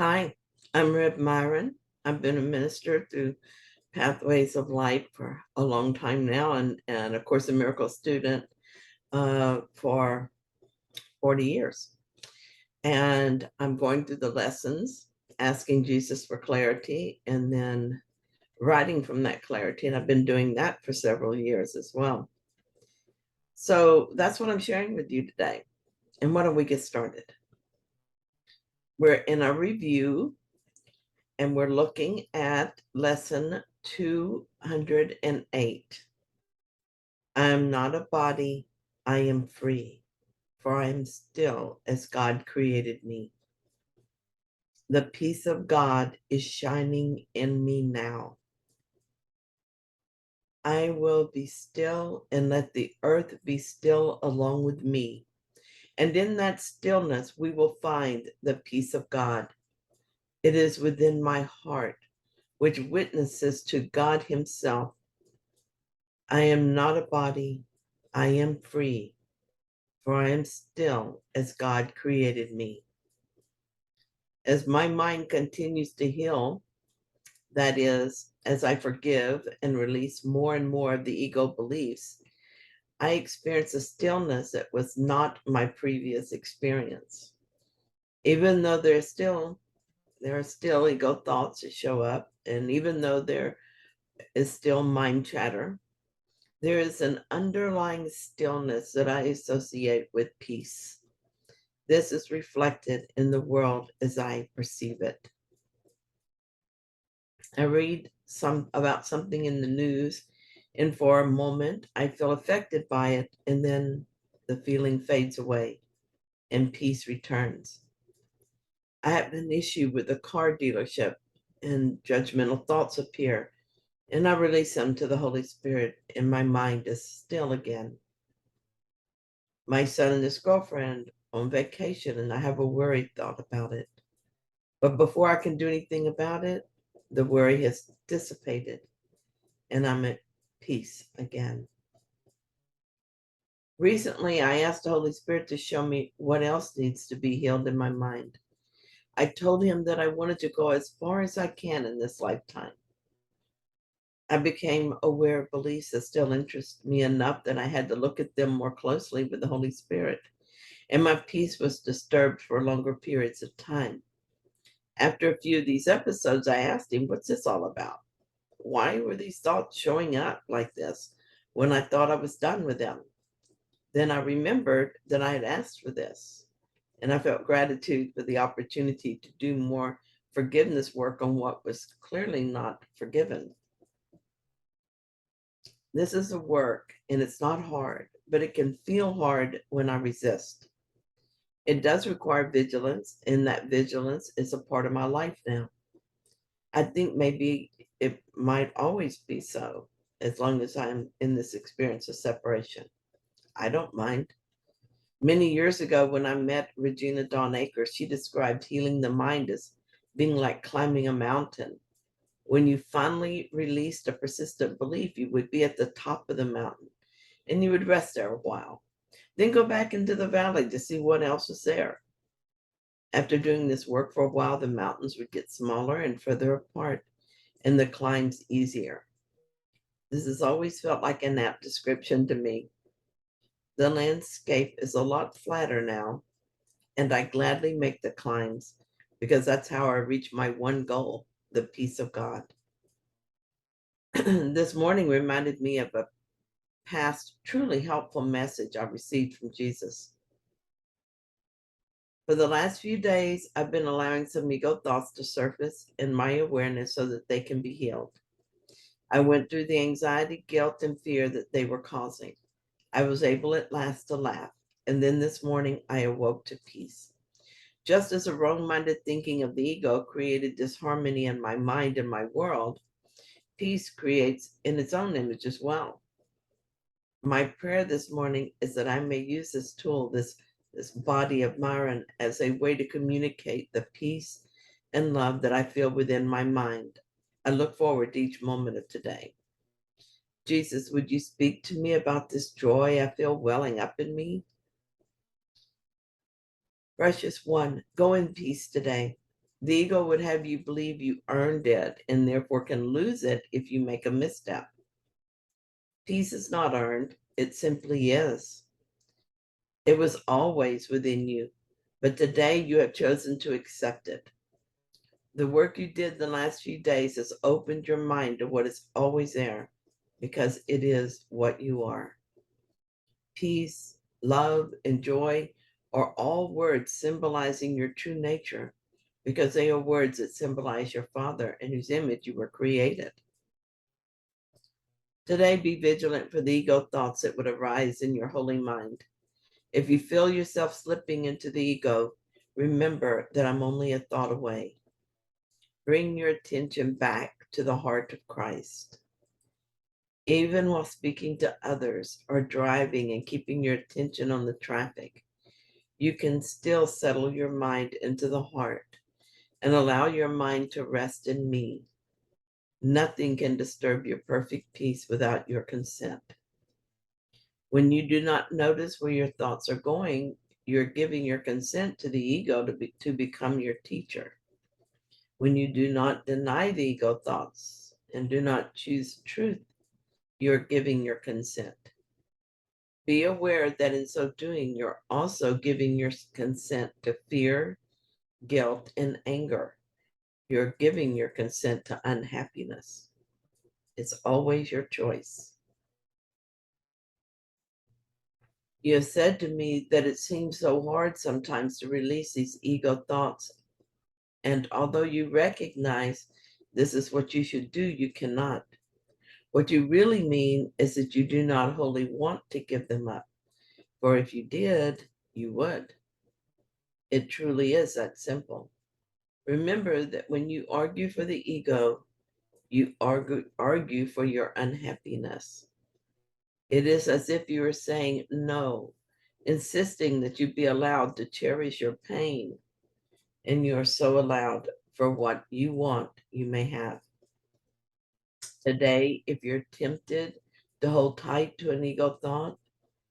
Hi, I'm Reb Myron. I've been a minister through Pathways of Light for a long time now, and of course, a miracle student for 40 years. And I'm going through the lessons, asking Jesus for clarity, and then writing from that clarity. And I've been doing that for several years as well. So that's what I'm sharing with you today. And why don't we get started? We're in a review and we're looking at lesson 208. I am not a body, I am free, for I am still as God created me. The peace of God is shining in me now. I will be still and let the earth be still along with me. And in that stillness, we will find the peace of God. It is within my heart, which witnesses to God Himself. I am not a body, I am free, for I am still as God created me. As my mind continues to heal, that is, as I forgive and release more and more of the ego beliefs, I experience a stillness that was not my previous experience. Even though there are still ego thoughts that show up, and even though there is still mind chatter, there is an underlying stillness that I associate with peace. This is reflected in the world as I perceive it. I read about something in the news, and for a moment I feel affected by it, and then the feeling fades away and peace returns. I have an issue with a car dealership, and judgmental thoughts appear, and I release them to the Holy Spirit, and my mind is still again. My son and his girlfriend on vacation, and I have a worried thought about it. But before I can do anything about it, the worry has dissipated and I'm at peace again. Recently, I asked the Holy Spirit to show me what else needs to be healed in my mind. I told him that I wanted to go as far as I can in this lifetime. I became aware of beliefs that still interest me enough that I had to look at them more closely with the Holy Spirit, and my peace was disturbed for longer periods of time. After a few of these episodes, I asked him, what's this all about? Why were these thoughts showing up like this when I thought I was done with them? Then I remembered that I had asked for this, and I felt gratitude for the opportunity to do more forgiveness work on what was clearly not forgiven. This is a work, and it's not hard, but it can feel hard when I resist. It does require vigilance, and that vigilance is a part of my life now. I think maybe it might always be so, as long as I'm in this experience of separation. I don't mind. Many years ago, when I met Regina Dawn Akers, she described healing the mind as being like climbing a mountain. When you finally released a persistent belief, you would be at the top of the mountain and you would rest there a while. Then go back into the valley to see what else was there. After doing this work for a while, the mountains would get smaller and further apart and the climbs easier. This has always felt like an apt description to me. The landscape is a lot flatter now, and I gladly make the climbs because that's how I reach my one goal, the peace of God. This morning reminded me of a past truly helpful message I received from Jesus. For the last few days, I've been allowing some ego thoughts to surface in my awareness so that they can be healed. I went through the anxiety, guilt, and fear that they were causing. I was able at last to laugh, and then this morning I awoke to peace. Just as a wrong-minded thinking of the ego created disharmony in my mind and my world, peace creates in its own image as well. My prayer this morning is that I may use this tool, this body of Myron, as a way to communicate the peace and love that I feel within my mind. I look forward to each moment of today. Jesus, would you speak to me about this joy I feel welling up in me? Precious one, go in peace today. The ego would have you believe you earned it and therefore can lose it if you make a misstep. Peace is not earned, it simply is. It was always within you, but today you have chosen to accept it. The work you did the last few days has opened your mind to what is always there, because it is what you are. Peace, love, and joy are all words symbolizing your true nature, because they are words that symbolize your Father in whose image you were created. Today, be vigilant for the ego thoughts that would arise in your holy mind. If you feel yourself slipping into the ego, remember that I'm only a thought away. Bring your attention back to the heart of Christ. Even while speaking to others or driving and keeping your attention on the traffic, you can still settle your mind into the heart and allow your mind to rest in me. Nothing can disturb your perfect peace without your consent. When you do not notice where your thoughts are going, you're giving your consent to the ego to become your teacher. When you do not deny the ego thoughts and do not choose truth, you're giving your consent. Be aware that in so doing, you're also giving your consent to fear, guilt, and anger. You're giving your consent to unhappiness. It's always your choice. You have said to me that it seems so hard sometimes to release these ego thoughts. And although you recognize this is what you should do, you cannot. What you really mean is that you do not wholly want to give them up. For if you did, you would. It truly is that simple. Remember that when you argue for the ego, you argue for your unhappiness. It is as if you were saying no, insisting that you be allowed to cherish your pain, and you are so allowed for what you want, you may have. Today, if you're tempted to hold tight to an ego thought,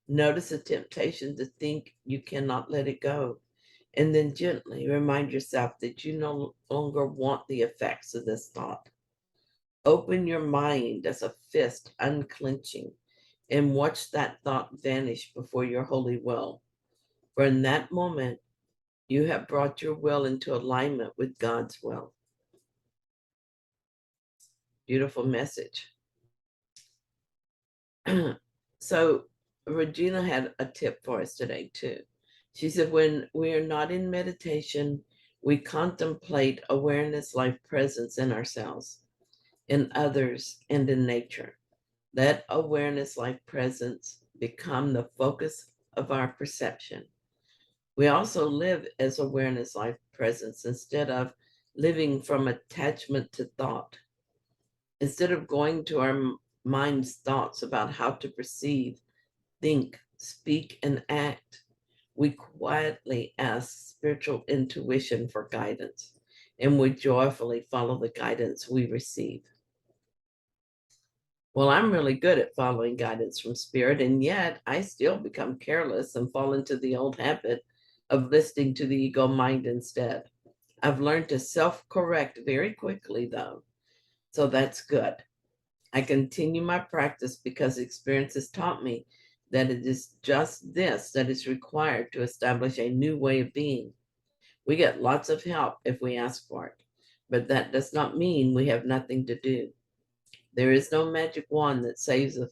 notice the temptation to think you cannot let it go, and then gently remind yourself that you no longer want the effects of this thought. Open your mind as a fist unclenching and watch that thought vanish before your holy will. For in that moment, you have brought your will into alignment with God's will. Beautiful message. So Regina had a tip for us today too. She said, when we are not in meditation, we contemplate awareness, life presence in ourselves, in others, and in nature. Let awareness, life presence become the focus of our perception. We also live as awareness, life presence, instead of living from attachment to thought. Instead of going to our mind's thoughts about how to perceive, think, speak, and act, we quietly ask spiritual intuition for guidance, and we joyfully follow the guidance we receive. Well, I'm really good at following guidance from spirit, and yet I still become careless and fall into the old habit of listening to the ego mind instead. I've learned to self-correct very quickly, though, so that's good. I continue my practice because experience has taught me that it is just this that is required to establish a new way of being. We get lots of help if we ask for it, but that does not mean we have nothing to do. There is no magic wand that saves us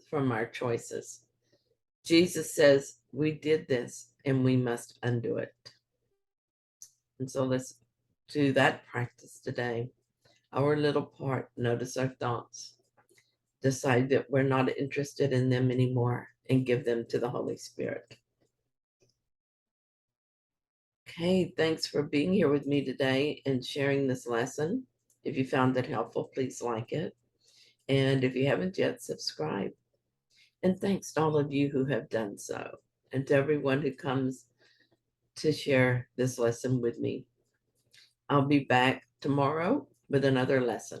from our choices. Jesus says we did this and we must undo it. And so let's do that practice today. Our little part, notice our thoughts, decide that we're not interested in them anymore, and give them to the Holy Spirit. Okay, thanks for being here with me today and sharing this lesson. If you found it helpful, please like it. And if you haven't yet, subscribe. And thanks to all of you who have done so, and to everyone who comes to share this lesson with me. I'll be back tomorrow with another lesson.